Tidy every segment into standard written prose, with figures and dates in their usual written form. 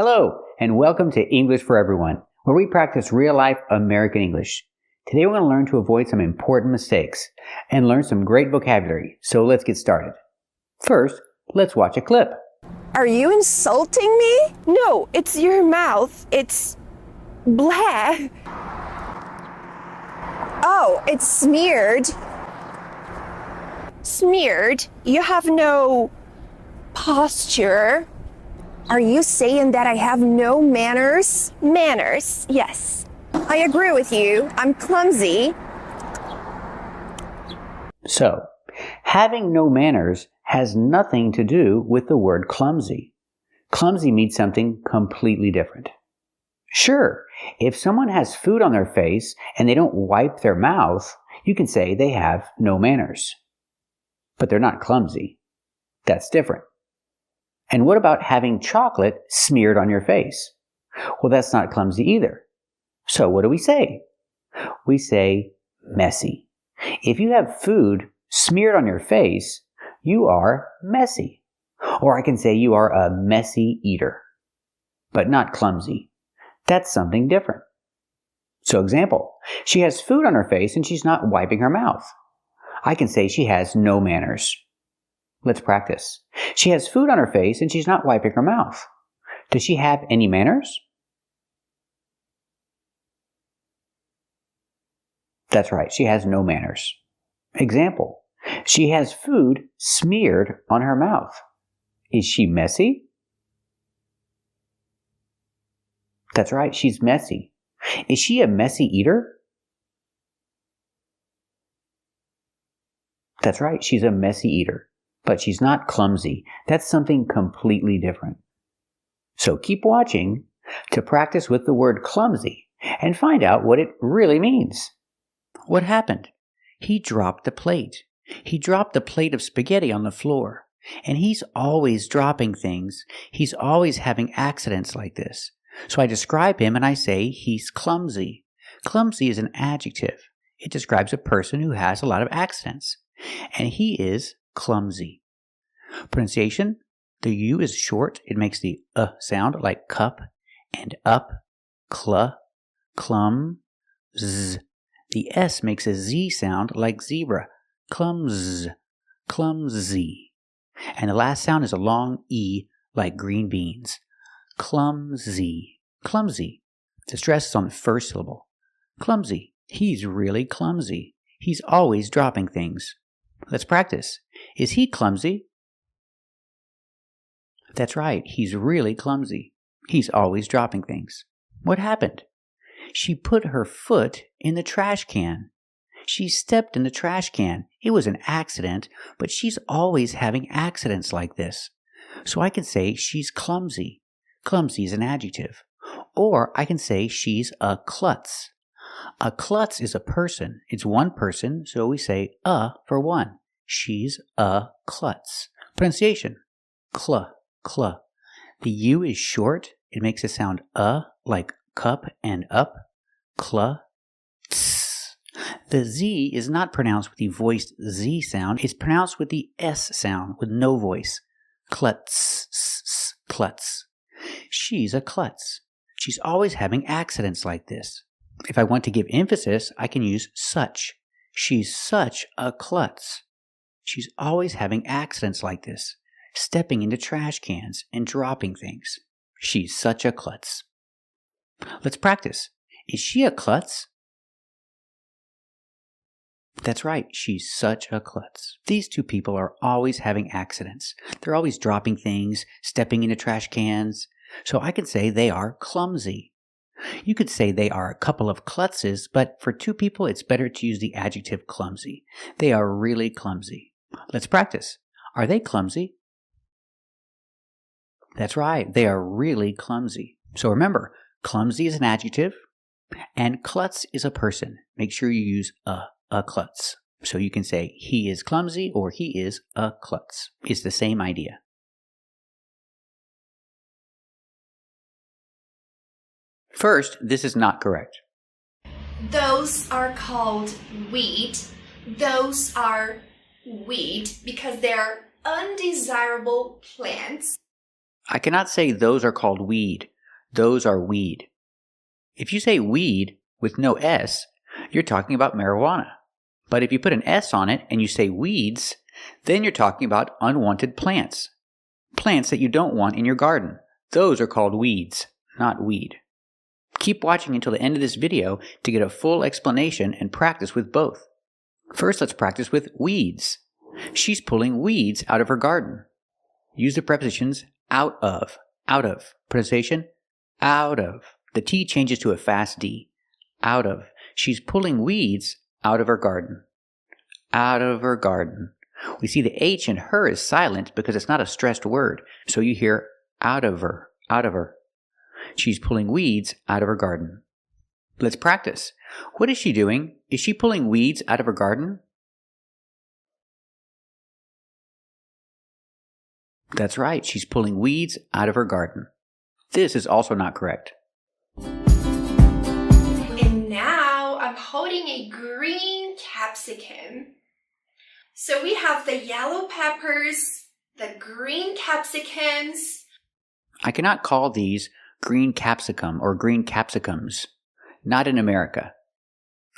Hello, and welcome to English for Everyone, where we practice real-life American English. Today we're going to learn to avoid some important mistakes and learn some great vocabulary, so let's get started. First, let's watch a clip. Are you insulting me? No, it's your mouth. It's blah. Oh, it's smeared. Smeared? You have no posture. Are you saying that I have no manners? Manners, yes. I agree with you. I'm clumsy. So, having no manners has nothing to do with the word clumsy. Clumsy means something completely different. Sure, if someone has food on their face and they don't wipe their mouth, you can say they have no manners. But they're not clumsy. That's different. And what about having chocolate smeared on your face? Well, that's not clumsy either. So what do we say? We say messy. If you have food smeared on your face, you are messy. Or I can say you are a messy eater, but not clumsy. That's something different. So example, she has food on her face and she's not wiping her mouth. I can say she has no manners. Let's practice. She has food on her face and she's not wiping her mouth. Does she have any manners? That's right, she has no manners. Example, she has food smeared on her mouth. Is she messy? That's right, she's messy. Is she a messy eater? That's right, she's a messy eater. But she's not clumsy. That's something completely different. So keep watching to practice with the word clumsy and find out what it really means. What happened? He dropped the plate. He dropped the plate of spaghetti on the floor. And he's always dropping things. He's always having accidents like this. So I describe him and I say he's clumsy. Clumsy is an adjective. It describes a person who has a lot of accidents. And he is clumsy. Pronunciation, the U is short. It makes the sound like cup and up, clum, z. The S makes a Z sound like zebra, clumsy. And the last sound is a long E like green beans, clumsy. The stress is on the first syllable. Clumsy. He's really clumsy. He's always dropping things. Let's practice. Is he clumsy? That's right, he's really clumsy. He's always dropping things. What happened? She put her foot in the trash can. She stepped in the trash can. It was an accident, but she's always having accidents like this. So I can say she's clumsy. Clumsy is an adjective. Or I can say she's a klutz. A klutz is a person. It's one person, so we say for one. She's a klutz. Pronunciation, cl. The U is short. It makes a sound like cup and up. Klutz. The Z is not pronounced with the voiced Z sound. It's pronounced with the S sound with no voice. Klutz. She's a klutz. She's always having accidents like this. If I want to give emphasis, I can use such. She's such a klutz. She's always having accidents like this, stepping into trash cans and dropping things. She's such a klutz. Let's practice. Is she a klutz? That's right, she's such a klutz. These two people are always having accidents. They're always dropping things, stepping into trash cans. So I can say they are clumsy. You could say they are a couple of klutzes, but for two people, it's better to use the adjective clumsy. They are really clumsy. Let's practice. Are they clumsy? That's right. They are really clumsy. So remember, clumsy is an adjective and klutz is a person. Make sure you use a klutz. So you can say he is clumsy or he is a klutz. It's the same idea. First, this is not correct. Those are called weed. Those are weed because they are undesirable plants. I cannot say those are called weed. Those are weed. If you say weed with no S, you're talking about marijuana. But if you put an S on it and you say weeds, then you're talking about unwanted plants. Plants that you don't want in your garden. Those are called weeds, not weed. Keep watching until the end of this video to get a full explanation and practice with both. First, let's practice with weeds. She's pulling weeds out of her garden. Use the prepositions out of. Pronunciation, out of. The T changes to a fast D. Out of. She's pulling weeds out of her garden. Out of her garden. We see the H in her is silent because it's not a stressed word, so you hear out of her, out of her. She's pulling weeds out of her garden. Let's practice. What is she doing? Is she pulling weeds out of her garden? That's right, she's pulling weeds out of her garden. This is also not correct. And now I'm holding a green capsicum. So we have the yellow peppers, the green capsicums. I cannot call these green capsicum or green capsicums. Not in America.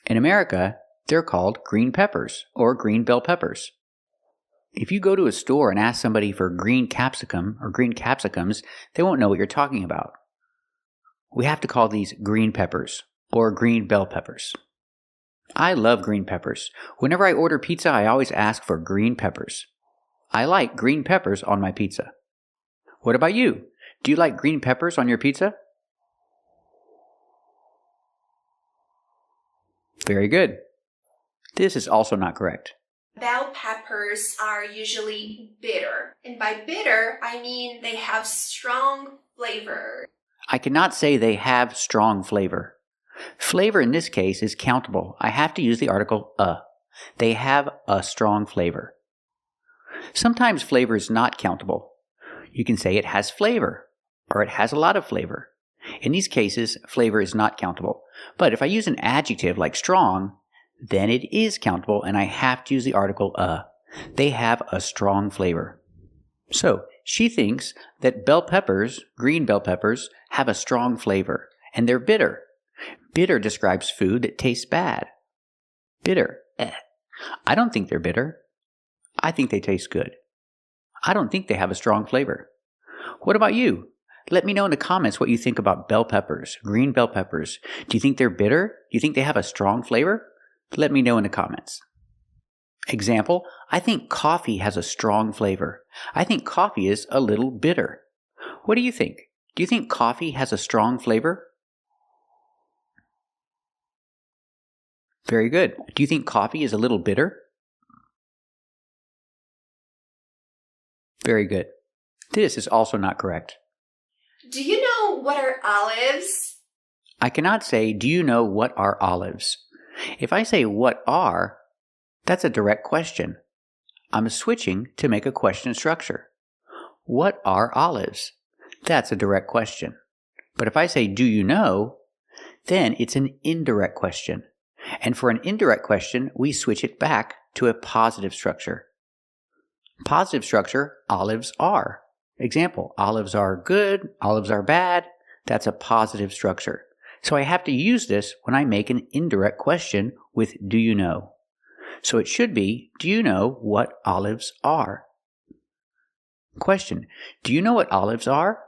In America, they're called green peppers or green bell peppers. If you go to a store and ask somebody for green capsicum or green capsicums, they won't know what you're talking about. We have to call these green peppers or green bell peppers. I love green peppers. Whenever I order pizza, I always ask for green peppers. I like green peppers on my pizza. What about you? Do you like green peppers on your pizza? Very good. This is also not correct. Bell peppers are usually bitter. And by bitter, I mean they have strong flavor. I cannot say they have strong flavor. Flavor in this case is countable. I have to use the article a. They have a strong flavor. Sometimes flavor is not countable. You can say it has flavor or it has a lot of flavor. In these cases, flavor is not countable. But if I use an adjective like strong, then it is countable and I have to use the article a. They have a strong flavor. So, she thinks that bell peppers, green bell peppers, have a strong flavor and they're bitter. Bitter describes food that tastes bad. Bitter. I don't think they're bitter. I think they taste good. I don't think they have a strong flavor. What about you? Let me know in the comments what you think about bell peppers, green bell peppers. Do you think they're bitter? Do you think they have a strong flavor? Let me know in the comments. Example, I think coffee has a strong flavor. I think coffee is a little bitter. What do you think? Do you think coffee has a strong flavor? Very good. Do you think coffee is a little bitter? Very good. This is also not correct. Do you know what are olives? I cannot say, do you know what are olives? If I say what are, that's a direct question. I'm switching to make a question structure. What are olives? That's a direct question. But if I say, do you know, then it's an indirect question. And for an indirect question, we switch it back to a positive structure. Positive structure, olives are. Example, olives are good, olives are bad. That's a positive structure. So I have to use this when I make an indirect question with do you know? So it should be, do you know what olives are? Question, do you know what olives are?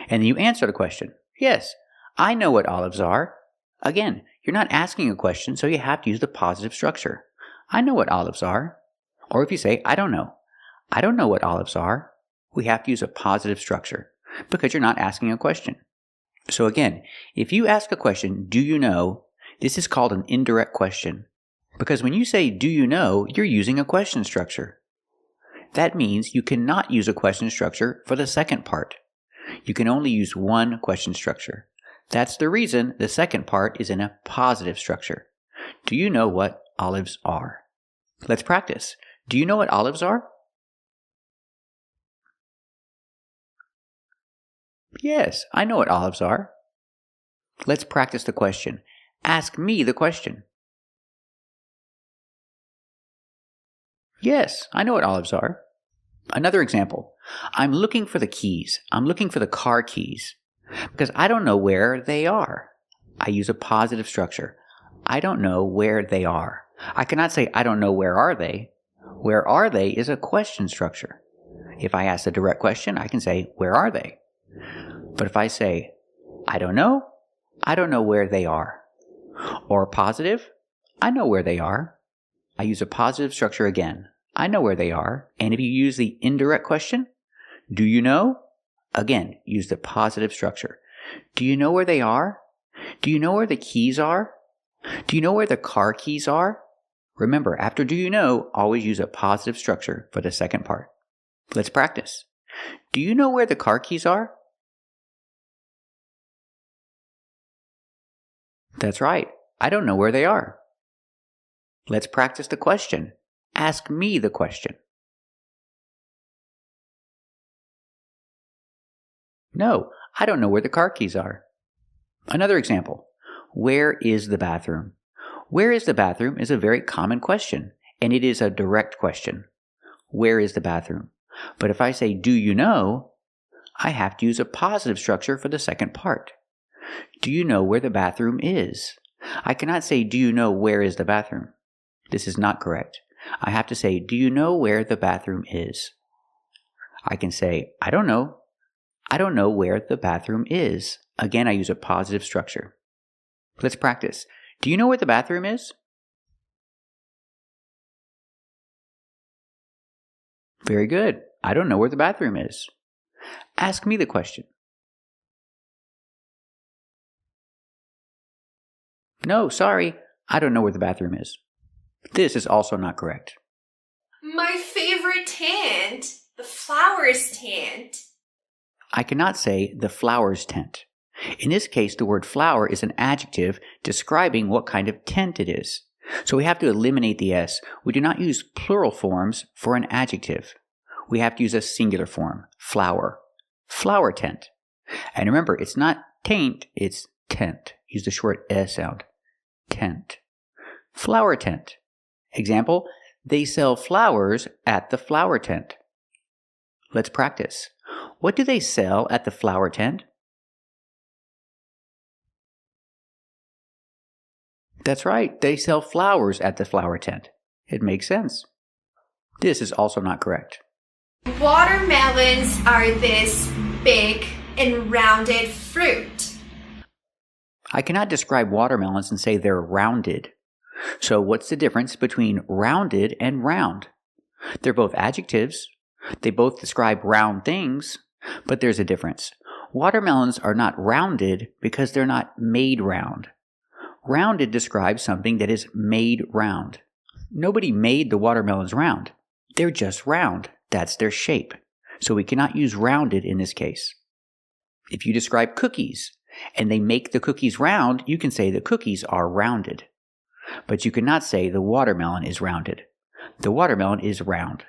And then you answer the question. Yes, I know what olives are. Again, you're not asking a question, so you have to use the positive structure. I know what olives are. Or if you say, I don't know. I don't know what olives are. We have to use a positive structure because you're not asking a question. So again, if you ask a question, do you know, this is called an indirect question. Because when you say, do you know, you're using a question structure. That means you cannot use a question structure for the second part. You can only use one question structure. That's the reason the second part is in a positive structure. Do you know what olives are? Let's practice. Do you know what olives are? Yes, I know what olives are. Let's practice the question. Ask me the question. Yes, I know what olives are. Another example. I'm looking for the keys. I'm looking for the car keys because I don't know where they are. I use a positive structure. I don't know where they are. I cannot say I don't know where are they. Where are they is a question structure. If I ask a direct question, I can say, where are they? But if I say, I don't know where they are. Or positive, I know where they are. I use a positive structure again. I know where they are. And if you use the indirect question, do you know? Again, use the positive structure. Do you know where they are? Do you know where the keys are? Do you know where the car keys are? Remember, after do you know, always use a positive structure for the second part. Let's practice. Do you know where the car keys are? That's right. I don't know where they are. Let's practice the question. Ask me the question. No, I don't know where the car keys are. Another example. Where is the bathroom? Where is the bathroom is a very common question, and it is a direct question. Where is the bathroom? But if I say, do you know, I have to use a positive structure for the second part. Do you know where the bathroom is? I cannot say, do you know where is the bathroom? This is not correct. I have to say, do you know where the bathroom is? I can say, I don't know. I don't know where the bathroom is. Again, I use a positive structure. Let's practice. Do you know where the bathroom is? Very good. I don't know where the bathroom is. Ask me the question. No, sorry. I don't know where the bathroom is. This is also not correct. My favorite tent, the flowers tent. I cannot say the flowers tent. In this case, the word flower is an adjective describing what kind of tent it is. So we have to eliminate the S. We do not use plural forms for an adjective. We have to use a singular form, flower. Flower tent. And remember, it's not taint, it's tent. Use the short S sound. Tent. Flower tent. Example, they sell flowers at the flower tent. Let's practice. What do they sell at the flower tent? That's right, they sell flowers at the flower tent. It makes sense. This is also not correct. Watermelons are this big and rounded fruit. I cannot describe watermelons and say they're rounded. So what's the difference between rounded and round? They're both adjectives. They both describe round things, but there's a difference. Watermelons are not rounded because they're not made round. Rounded describes something that is made round. Nobody made the watermelons round. They're just round. That's their shape. So we cannot use rounded in this case. If you describe cookies and they make the cookies round, you can say the cookies are rounded. But you cannot say the watermelon is rounded. The watermelon is round.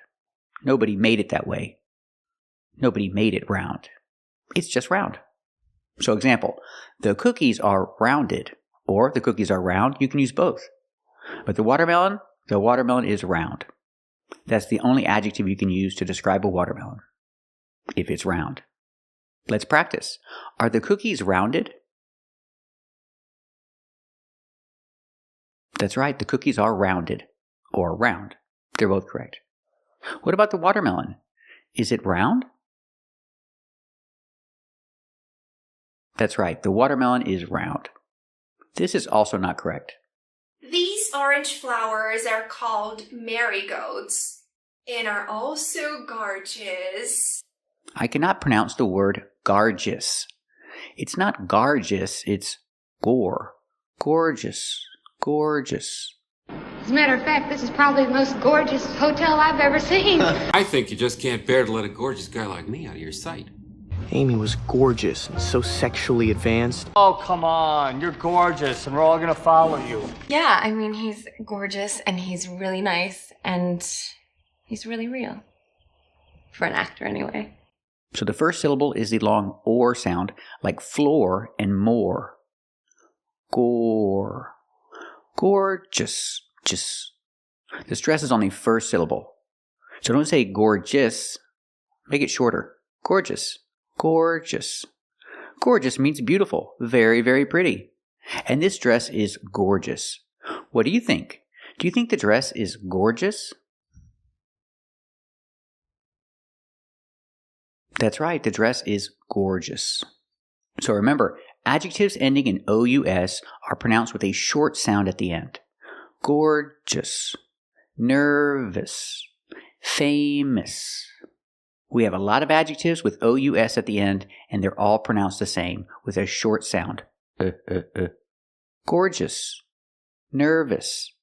Nobody made it that way. Nobody made it round. It's just round. So example, the cookies are rounded, or the cookies are round. You can use both. But the watermelon is round. That's the only adjective you can use to describe a watermelon, if it's round. Let's practice. Are the cookies rounded? That's right, the cookies are rounded, or round. They're both correct. What about the watermelon? Is it round? That's right, the watermelon is round. This is also not correct. These orange flowers are called marigolds and are also gorgeous. I cannot pronounce the word gorgeous. It's not gorgeous, it's gore. Gorgeous. Gorgeous. As a matter of fact, this is probably the most gorgeous hotel I've ever seen. I think you just can't bear to let a gorgeous guy like me out of your sight. Amy was gorgeous and so sexually advanced. Oh, come on. You're gorgeous, and we're all gonna follow you. Yeah, I mean, he's gorgeous, and he's really nice, and he's really real. For an actor, anyway. So the first syllable is the long or sound, like floor and more. Gore. Gorgeous. Just. The stress is on the first syllable. So don't say gorgeous. Make it shorter. Gorgeous. Gorgeous. Gorgeous means beautiful. Very, very pretty. And this dress is gorgeous. What do you think? Do you think the dress is gorgeous? That's right, the dress is gorgeous. So remember, adjectives ending in OUS are pronounced with a short sound at the end. Gorgeous, nervous, famous. We have a lot of adjectives with OUS at the end, and they're all pronounced the same with a short sound. Gorgeous, nervous,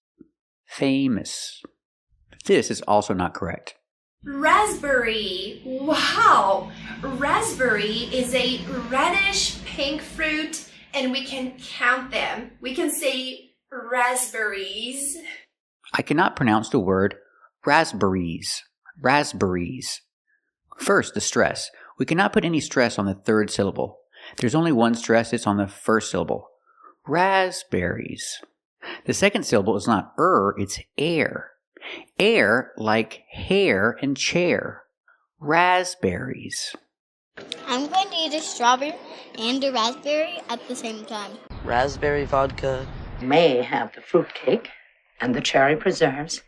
famous. This is also not correct. Raspberry. Wow! Raspberry is a reddish pink fruit, and we can count them. We can say raspberries. I cannot pronounce the word raspberries. Raspberries. First, the stress. We cannot put any stress on the third syllable. There's only one stress, it's on the first syllable. Raspberries. The second syllable is not it's air. Air like hair and chair. Raspberries. I'm going to eat a strawberry and a raspberry at the same time. Raspberry vodka. May have the fruitcake and the cherry preserves,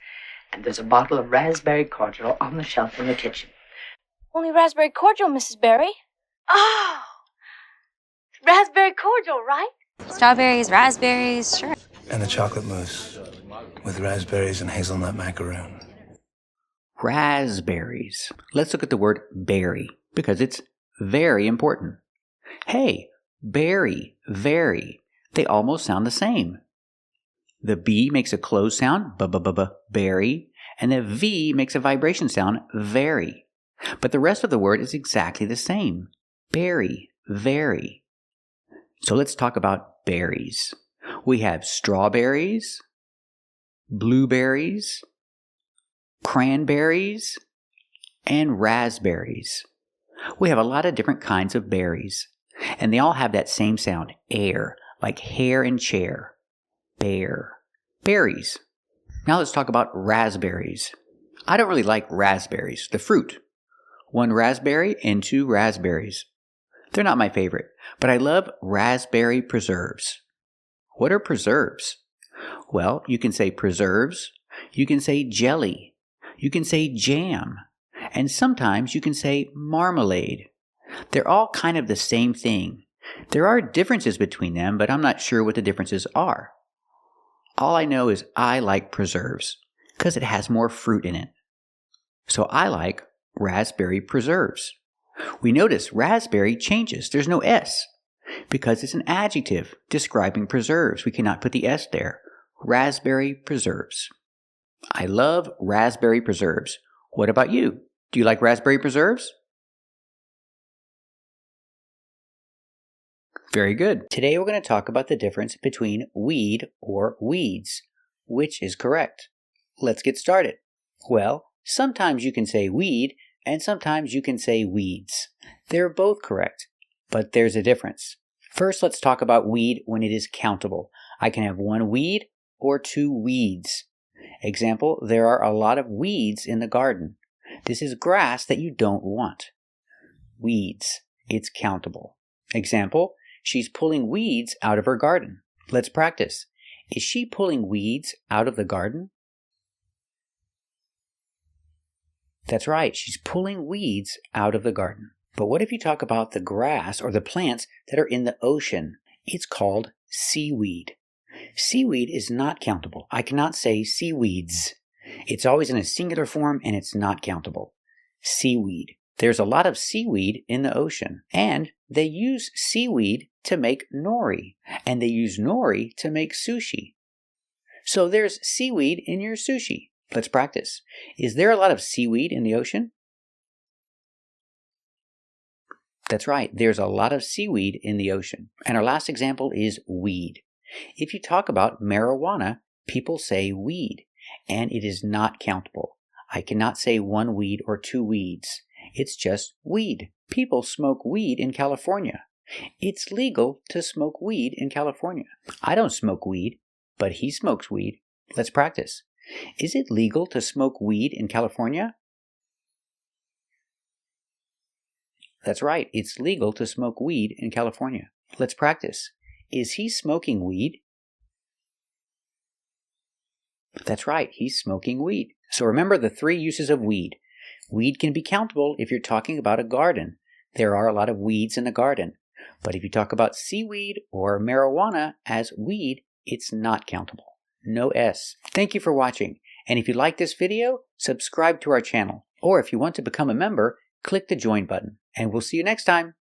and there's a bottle of raspberry cordial on the shelf in the kitchen. Only raspberry cordial, Mrs. Berry. Oh! Raspberry cordial, right? Strawberries, raspberries, sure. And a chocolate mousse with raspberries and hazelnut macaroon. Raspberries. Let's look at the word berry because it's very important. Hey, berry, very. They almost sound the same. The B makes a closed sound, berry, and the V makes a vibration sound, very. But the rest of the word is exactly the same. Berry, very. So let's talk about berries. We have strawberries, blueberries, cranberries, and raspberries. We have a lot of different kinds of berries, and they all have that same sound, air, like hair and chair. Bear. Berries. Now let's talk about raspberries. I don't really like raspberries, the fruit. 1 raspberry and 2 raspberries. They're not my favorite, but I love raspberry preserves. What are preserves? Well, you can say preserves, you can say jelly, you can say jam, and sometimes you can say marmalade. They're all kind of the same thing. There are differences between them, but I'm not sure what the differences are. All I know is I like preserves because it has more fruit in it. So I like raspberry preserves. We notice raspberry changes. There's no S because it's an adjective describing preserves. We cannot put the S there. Raspberry preserves. I love raspberry preserves. What about you? Do you like raspberry preserves? Very good. Today we're going to talk about the difference between weed or weeds. Which is correct? Let's get started. Well, sometimes you can say weed and sometimes you can say weeds. They're both correct, but there's a difference. First, let's talk about weed when it is countable. I can have 1 weed or 2 weeds. Example, there are a lot of weeds in the garden. This is grass that you don't want. Weeds. It's countable. Example, she's pulling weeds out of her garden. Let's practice. Is she pulling weeds out of the garden? That's right, she's pulling weeds out of the garden. But what if you talk about the grass or the plants that are in the ocean? It's called seaweed. Seaweed is not countable. I cannot say seaweeds. It's always in a singular form and it's not countable. Seaweed. There's a lot of seaweed in the ocean, and they use seaweed to make nori, and they use nori to make sushi. So there's seaweed in your sushi. Let's practice. Is there a lot of seaweed in the ocean? That's right, there's a lot of seaweed in the ocean. And our last example is weed. If you talk about marijuana, people say weed, and it is not countable. I cannot say 1 weed or 2 weeds. It's just weed. People smoke weed in California. It's legal to smoke weed in California. I don't smoke weed, but he smokes weed. Let's practice. Is it legal to smoke weed in California? That's right, it's legal to smoke weed in California. Let's practice. Is he smoking weed? That's right, he's smoking weed. So remember the 3 uses of weed. Weed can be countable if you're talking about a garden. There are a lot of weeds in a garden. But if you talk about seaweed or marijuana as weed, it's not countable. No S. Thank you for watching. And if you like this video, subscribe to our channel. Or if you want to become a member, click the join button. And we'll see you next time.